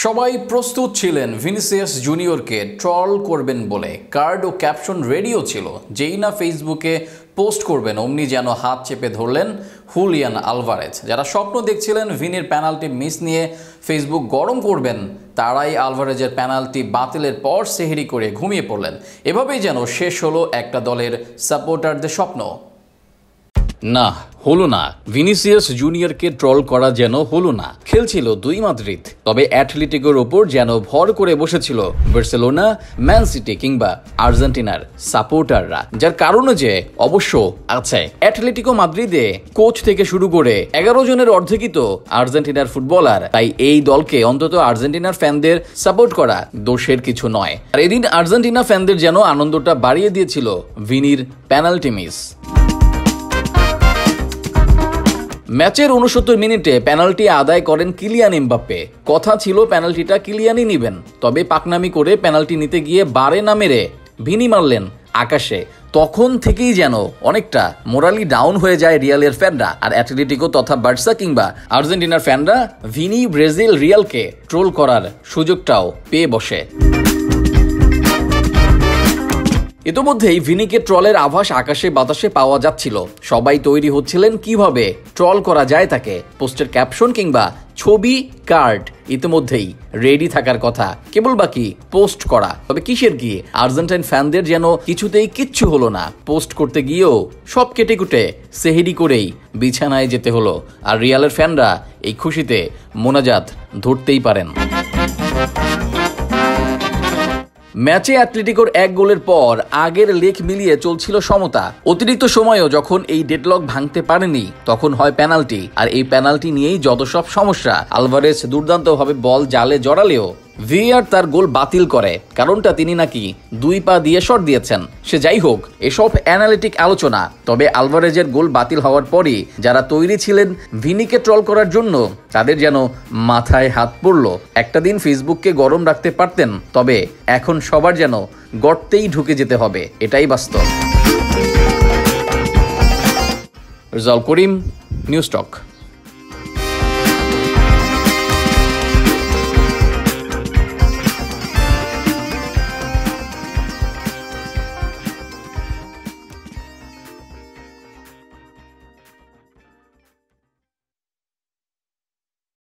সবাই প্রস্তুত ছিলেন ভিনিসিয়াস জুনিয়রকে ট্রল করবেন বলে। কার্ড ও ক্যাপশন রেডিও ছিল, যেই না ফেসবুকে পোস্ট করবেন অমনি যেন হাত চেপে ধরলেন হুলিয়ান আলভারেজ। যারা স্বপ্ন দেখছিলেন ভিনির পেনাল্টি মিস নিয়ে ফেসবুক গরম করবেন, তারাই আলভারেজের পেনাল্টি বাতিলের পর সেহরি করে ঘুমিয়ে পড়লেন। এভাবেই যেন শেষ হলো একটা দলের সাপোর্টারদের স্বপ্ন। না, হলো না। ভিনিসিয়াস জুনিয়রকে ট্রল করা যেন হলো না। খেলছিল দুই মাদ্রিদ, তবে অ্যাটলেটিকোর ওপর যেন ভর করে বসেছিল বার্সেলোনা, ম্যান সিটি কিংবা আর্জেন্টিনার সাপোর্টাররা। যার কারণে যে অবশ্য আছে, অ্যাটলেটিকো মাদ্রিদে কোচ থেকে শুরু করে 11 জনের অর্ধেকই তো আর্জেন্টিনার ফুটবলার। তাই এই দলকে অন্তত আর্জেন্টিনার ফ্যানদের সাপোর্ট করা দোষের কিছু নয়। আর এদিন আর্জেন্টিনা ফ্যানদের যেন আনন্দটা বাড়িয়ে দিয়েছিল ভিনির পেনাল্টি মিস। ম্যাচের 69 মিনিটে পেনাল্টি আদায় করেন কিলিয়ান এমবাপ্পে। কথা ছিল পেনাল্টিটা কিলিয়ানই নিবেন, তবে পাকনামি করে পেনাল্টি নিতে গিয়ে বারে না মেরে ভিনি মারলেন আকাশে। তখন থেকেই যেন অনেকটা মোরালি ডাউন হয়ে যায় রিয়ালের ফ্যানরা। আর অ্যাটলেটিকো তথা বার্সা কিংবা আর্জেন্টিনার ফ্যানরা ভিনি ব্রাজিল রিয়ালকে ট্রোল করার সুযোগটাও পেয়ে বসে। ইতোমধ্যেই ভিনিকে ট্রলের আভাস আকাশে বাতাসে পাওয়া যাচ্ছিল। সবাই তৈরি হচ্ছিলেন কিভাবে ট্রল করা যায় তাকে। পোস্টের ক্যাপশন কিংবা ছবি, কার্ড ইতিমধ্যেই রেডি থাকার কথা, কেবল বাকি পোস্ট করা। তবে কিসের কি, আর্জেন্টাইন ফ্যানদের যেন কিছুতেই কিচ্ছু হলো না। পোস্ট করতে গিয়েও সব কেটে কুটে সেহেরি করেই বিছানায় যেতে হলো। আর রিয়ালের ফ্যানরা এই খুশিতে মোনাজাত ধরতেই পারেন। ম্যাচে অ্যাটলেটিকোর 1 গোলের পর আগের লেখ মিলিয়ে চলছিল সমতা। অতিরিক্ত সময়েও যখন এই ডেডলক ভাঙতে পারেনি, তখন হয় পেনাল্টি। আর এই পেনাল্টি নিয়েই যত সব সমস্যা। আলভারেজ দুর্দান্তভাবে বল জালে জড়ালেও ভিআর তার গোল বাতিল করে। কারণটা তিনি নাকি 2 পা দিয়ে শট দিয়েছেন। সে যাই হোক, এসব অ্যানালিটিক আলোচনা। তবে আলভারেজের গোল বাতিল হওয়ার পরই যারা তৈরি ছিলেন ভিনিকে ট্রল করার জন্য, তাদের যেন মাথায় হাত পড়ল। একটা দিন ফেসবুককে গরম রাখতে পারতেন, তবে এখন সবার যেন গর্তেই ঢুকে যেতে হবে, এটাই বাস্তব। রেজাউল করিম, নিউজ টক।